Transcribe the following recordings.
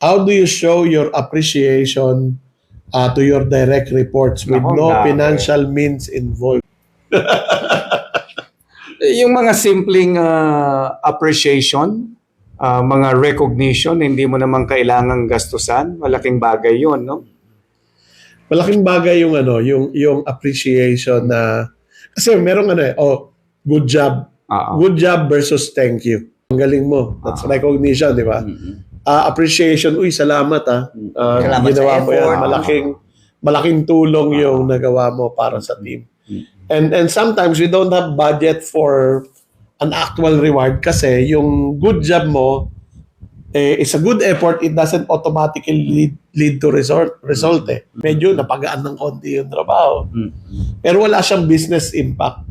How do you show your appreciation to your direct reports with Nako, no grabe. financial means involved? Yung mga simpleng appreciation, mga recognition, hindi mo naman kailangang gastusan. Malaking bagay yun, no? Malaking bagay yung yung appreciation na kasi merong good job. Good job versus thank you. Ang galing mo. That's recognition, di ba? Appreciation, uy, salamat Salamat ginawa sa mo yan. effort. Malaking tulong yung nagawa mo para sa team. And sometimes we don't have budget for an actual reward kasi yung good job mo is a good effort, it doesn't automatically lead to result eh. Medyo napagaan ng konti yung trabaho. Pero wala siyang business impact.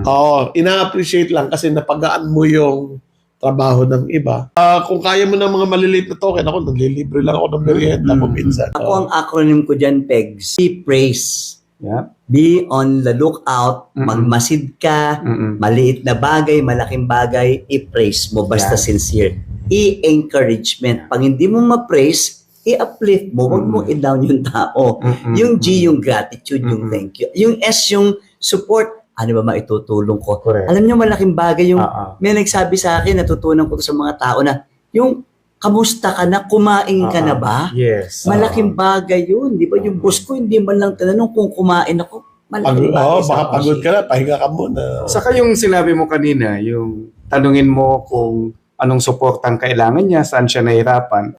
Oo, ina-appreciate lang kasi napagaan mo yung trabaho ng iba. Kung kaya mo ng mga maliliit na token, ako naglilibre lang ako ng merienda ko minsan. Ako ang acronym ko dyan, PEGS. Be praise. Yeah. Be on the lookout. Magmasid ka. Maliit na bagay, malaking bagay, i-praise mo. Basta sincere. I-encouragement. Pag hindi mo ma-praise, i-uplift mo. Huwag mo i-down yung tao. Yung G, yung gratitude, yung thank you. Yung S, yung support. Ano ba maitutulong ko? Correct. Alam niyo, malaking bagay yung may nagsabi sa akin, natutunan ko sa mga tao na yung kamusta ka na, kumain ka na ba? Yes. Malaking bagay yun. Di ba? Yung boss ko, hindi man lang tinanong kung kumain ako. Malaking bagay Baka pagod ka na, pahinga ka muna. Saka yung sinabi mo kanina, yung tanungin mo kung anong support ang kailangan niya, saan siya nahirapan.